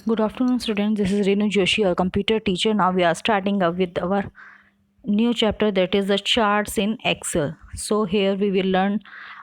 Good afternoon, students. This is Renu Joshi, a computer teacher. Now we are starting up with our new chapter, that is the charts in Excel. So here we will learn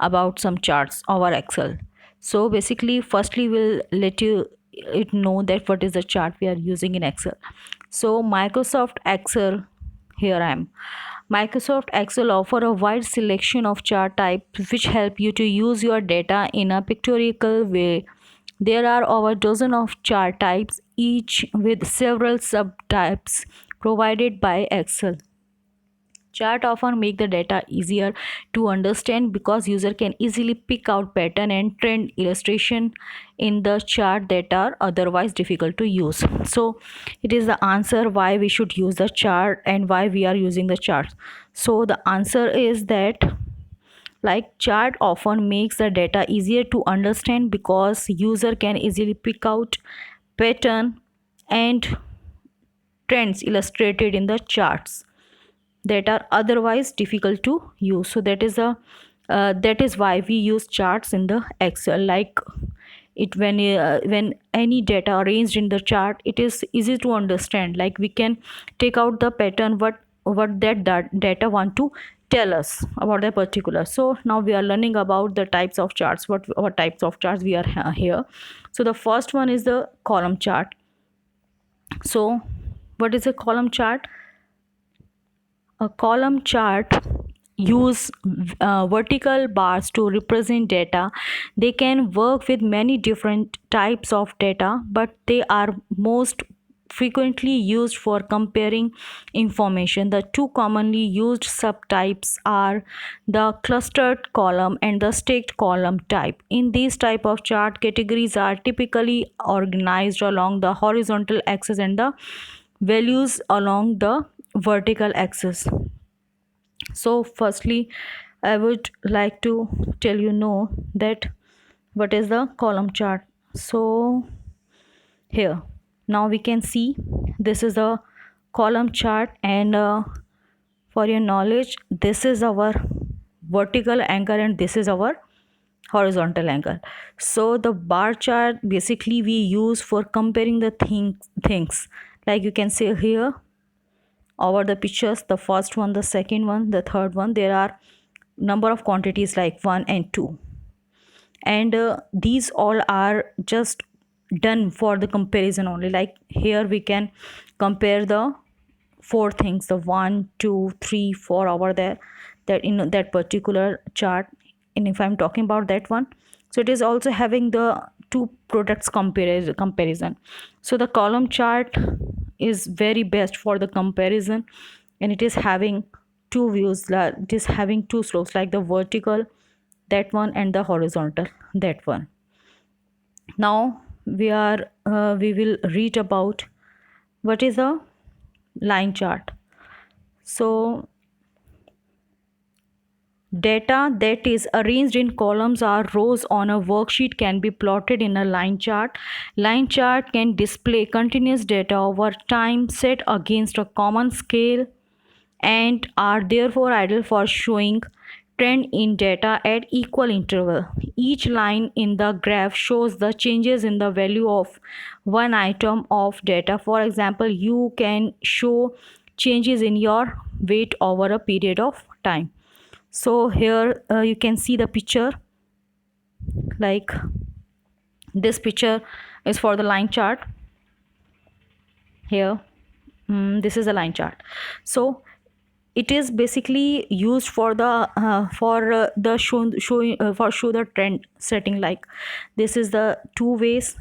about some charts over Excel. So basically, firstly, we'll let you it know that what is the chart we are using in Excel. So Microsoft Excel, here I am. Microsoft Excel offer a wide selection of chart types which help you to use your data in a pictorial way. There are over a dozen of chart types, each with several subtypes provided by Excel. Chart often make the data easier to understand because user can easily pick out pattern and trend illustration in the chart that are otherwise difficult to use. So it is the answer why we should use the chart and why we are using the charts. So the answer is that like chart often makes the data easier to understand because user can easily pick out pattern and trends illustrated in the charts that are otherwise difficult to use. So that is why we use charts in the Excel. Like it when any data arranged in the chart, it is easy to understand. Like we can take out the pattern what that data want to tell us about the particular. So now we are learning about the types of charts. What types of charts we are here. So the first one is the column chart. So what is a column chart? A column chart use vertical bars to represent data. They can work with many different types of data, but they are most frequently used for comparing information. The two commonly used subtypes are the clustered column and the stacked column type. In these type of chart, categories are typically organized along the horizontal axis and the values along the vertical axis. So firstly, I would like to tell you know that what is the column chart. So here now we can see this is a column chart, and for your knowledge, this is our vertical angle and this is our horizontal angle. So the bar chart basically we use for comparing the things. Like you can see here over the pictures, the first one, the second one, the third one, there are number of quantities like 1 and 2, and these all are just done for the comparison only. Like here we can compare the four things, the 1 2 3 4 over there, that in that particular chart. And if I'm talking about that one, so it is also having the two products comparison. So the column chart is very best for the comparison, and it is having two views, it is having two slopes, like the vertical, that one, and the horizontal, that one. Now we will read about what is a line chart. So data that is arranged in columns or rows on a worksheet can be plotted in a line chart. Line chart can display continuous data over time set against a common scale and are therefore ideal for showing trend in data at equal interval. Each line in the graph shows the changes in the value of one item of data. For example, you can show changes in your weight over a period of time. So here you can see the picture. Like this picture is for the line chart. Here this is a line chart. So it is basically used for the show the trend setting. Like this is the two ways.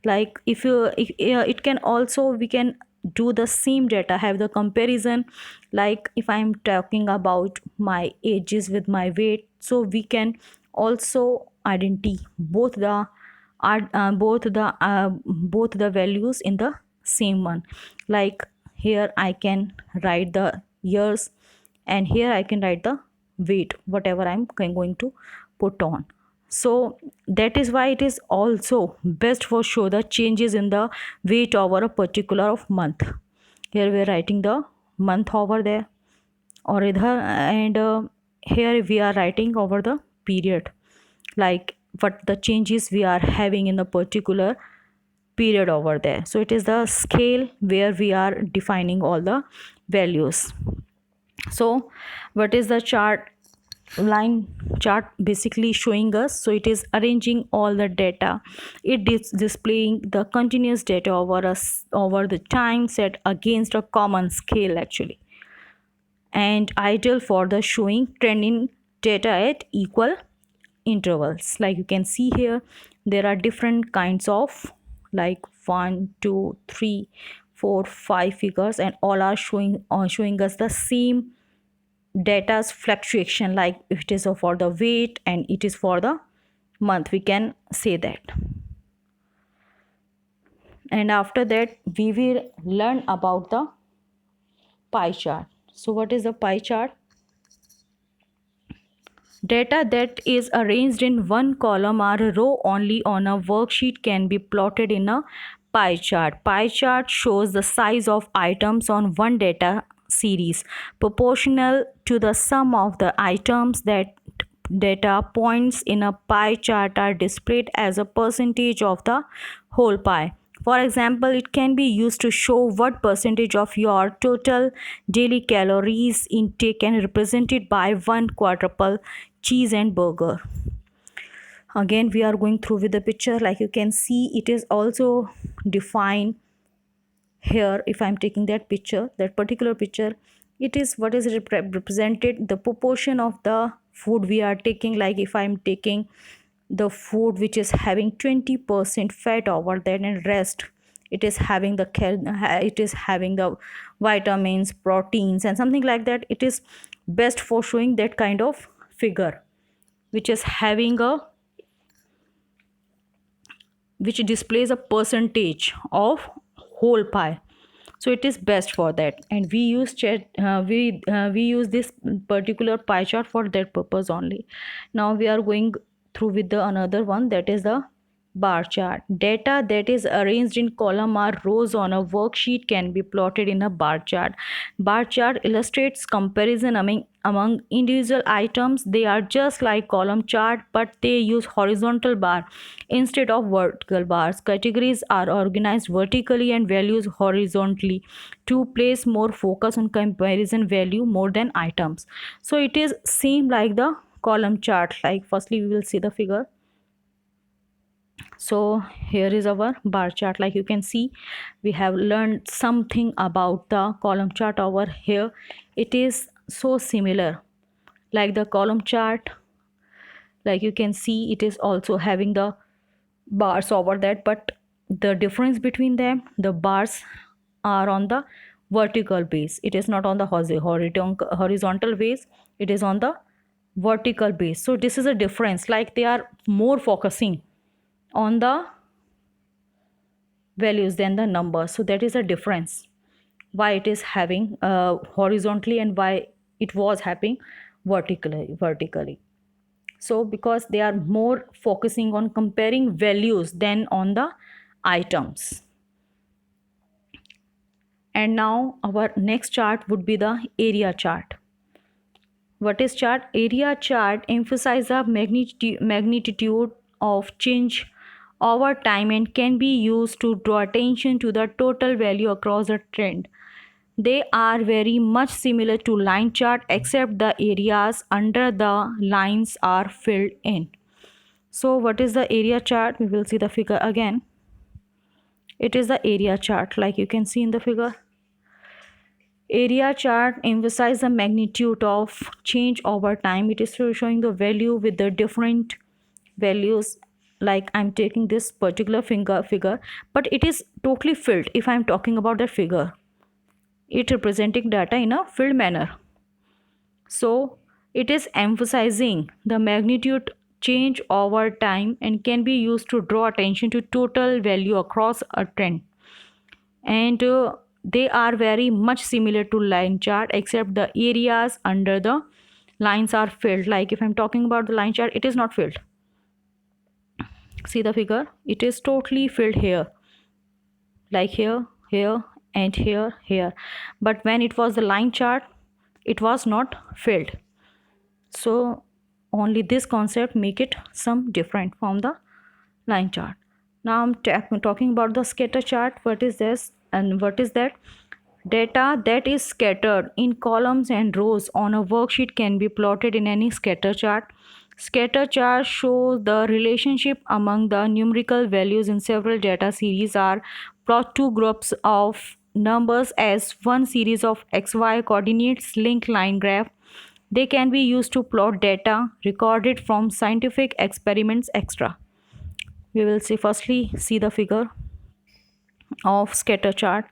Like it can also, we can do the same data, have the comparison. Like if I'm talking about my ages with my weight, so we can also identify both the values in the same one. Like here I can write the years, and here I can write the weight, whatever I'm going to put on. So that is why it is also best for show the changes in the weight over a particular of month. Here we are writing the month over there, or either, and here we are writing over the period, like what the changes we are having in the particular period over there. So it is the scale where we are defining all the values. So what is the chart? Line chart basically showing us, so it is arranging all the data. It is displaying the continuous data over the time set against a common scale actually, and ideal for the showing trending data at equal intervals. Like you can see here, there are different kinds of, like 1 2 3 4 5 figures, and all are showing us the same data's fluctuation, like it is for the weight and it is for the month, we can say that. And after that we will learn about the pie chart. So what is the pie chart? Data that is arranged in one column or a row only on a worksheet can be plotted in a pie chart. Pie chart shows the size of items on one data series proportional to the sum of the items. That data points in a pie chart are displayed as a percentage of the whole pie. For example, it can be used to show what percentage of your total daily calories intake can represented by one quadruple cheese and burger. Again, we are going through with the picture. Like you can see, it is also defined here. If I'm taking that picture, that particular picture, it is what is represented, the proportion of the food we are taking. Like if I'm taking the food which is having 20% fat over that, and rest it is having the vitamins, proteins and something like that, it is best for showing that kind of figure which is having a, which displays a percentage of whole pie. So it is best for that, and we use this particular pie chart for that purpose only. Now we are going through with the another one, that is the bar chart. Data that is arranged in column or rows on a worksheet can be plotted in a bar chart. Bar chart illustrates comparison among individual items. They are just like column chart, but they use horizontal bar instead of vertical bars. Categories are organized vertically and values horizontally to place more focus on comparison value more than items. So it is same like the column chart. Like firstly we will see the figure. So here is our bar chart. Like you can see, we have learned something about the column chart over here. It is so similar like the column chart. Like you can see, it is also having the bars over that, but the difference between them, the bars are on the vertical base, it is not on the horizontal base, it is on the vertical base. So this is a difference, like they are more focusing on the values than the numbers. So that is a difference why it is having horizontally and why it was having vertically. So because they are more focusing on comparing values than on the items. And now our next chart would be the area chart. What is chart? Area chart emphasizes the magnitude of change over time and can be used to draw attention to the total value across a trend. They are very much similar to line chart, except the areas under the lines are filled in. So what is the area chart? We will see the figure again. It is the area chart, like you can see in the figure. Area chart emphasizes the magnitude of change over time. It is showing the value with the different values. Like I'm taking this particular figure, but it is totally filled. If I'm talking about that figure, it representing data in a filled manner. So it is emphasizing the magnitude change over time and can be used to draw attention to total value across a trend. And they are very much similar to line chart, except the areas under the lines are filled. Like if I'm talking about the line chart, it is not filled. See the figure, it is totally filled here, like here, here and here. But when it was the line chart, it was not filled. So only this concept make it some different from the line chart. Now I'm talking about the scatter chart. What is this and what is that? Data that is scattered in columns and rows on a worksheet can be plotted in any scatter chart. Scatter chart shows the relationship among the numerical values in several data series are plot two groups of numbers as one series of XY coordinates linked line graph. They can be used to plot data recorded from scientific experiments extra. We will see firstly see the figure of scatter chart.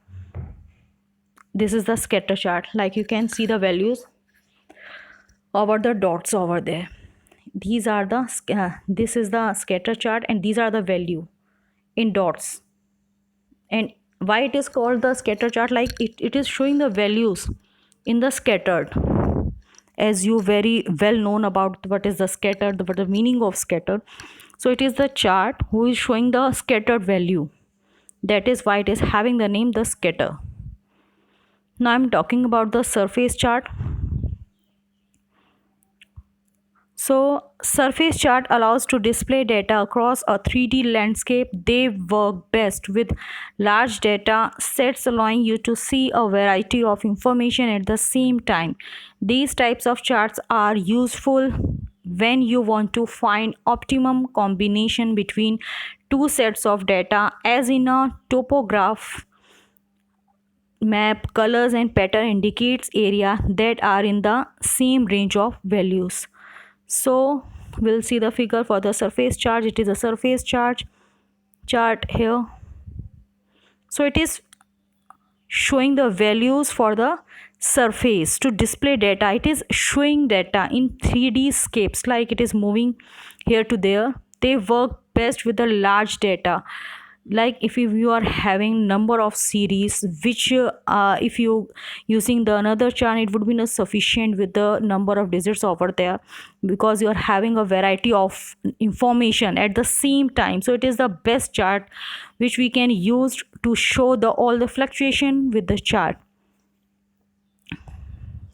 This is the scatter chart, like you can see the values over the dots over there. These are the this is the scatter chart and these are the value in dots. And why it is called the scatter chart, like it is showing the values in the scattered, as you very well known about what is the scattered, what the meaning of scattered. So it is the chart who is showing the scattered value. That is why it is having the name the scatter. Now I'm talking about the surface chart. So surface chart allows to display data across a 3D landscape. They work best with large data sets, allowing you to see a variety of information at the same time. These types of charts are useful when you want to find optimum combination between two sets of data, as in a topograph map. Colors and pattern indicates area that are in the same range of values. So we'll see the figure for the surface charge. It is a surface charge chart here. So it is showing the values for the surface to display data. It is showing data in 3D scapes, like it is moving here to there. They work best with the large data, like if you are having number of series, which if you using the another chart, it would be not sufficient with the number of digits over there, because you are having a variety of information at the same time. So it is the best chart which we can use to show the all the fluctuation with the chart.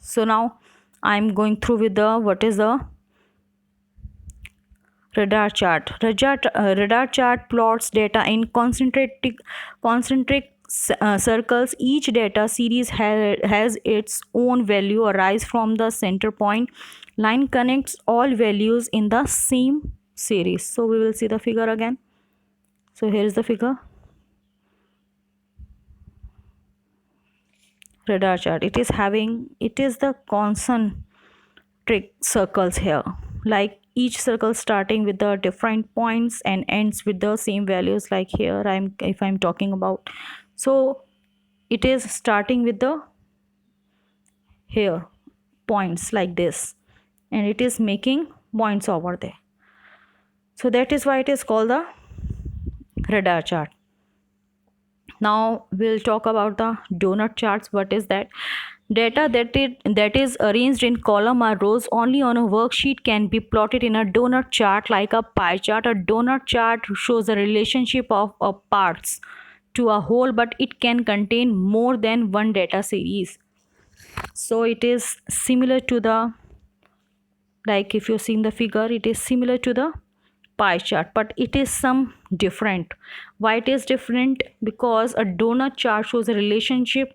So now I'm going through with the what is the radar chart. Radar chart plots data in concentric circles. Each data series has its own value arise from the center point. Line connects all values in the same series. So we will see the figure again. So here is the figure. Radar chart. It is the concentric circles here, like each circle starting with the different points and ends with the same values, like here if I'm talking about. So it is starting with the here points like this, and it is making points over there. So that is why it is called the radar chart. Now we'll talk about the donut charts. What is that? Data that is arranged in column or rows only on a worksheet can be plotted in a donut chart, like a pie chart. A donut chart shows the relationship of parts to a whole, but it can contain more than one data series. So it is similar to the, like if you've seen the figure, it is similar to the pie chart, but it is some different. Why it is different? Because a donut chart shows a relationship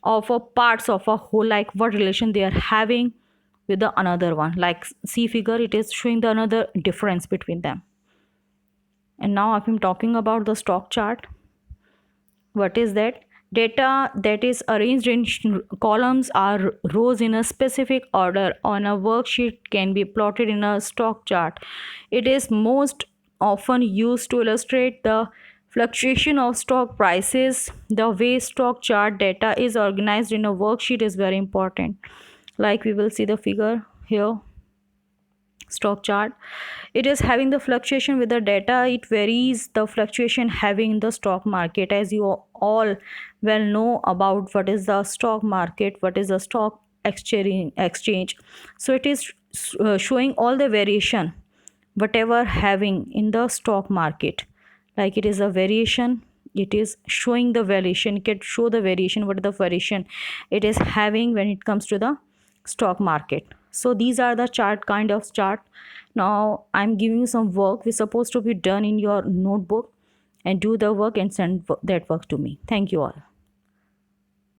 of a parts of a whole, like what relation they are having with the another one. Like see figure, it is showing the another difference between them. And now if I'm talking about the stock chart, what is that? Data that is arranged in columns or rows in a specific order on a worksheet can be plotted in a stock chart. It is most often used to illustrate the fluctuation of stock prices. The way stock chart data is organized in a worksheet is very important. Like we will see the figure here, stock chart. It is having the fluctuation with the data. It varies the fluctuation having the stock market. As you all well know about what is the stock market, what is the stock exchange. So it is showing all the variation whatever having in the stock market, like it is a variation. It is showing the variation. It can show the variation, what is the variation it is having when it comes to the stock market. So these are the chart, kind of chart. Now I'm giving you some work which is supposed to be done in your notebook. and do the work and send that work to me. Thank you all.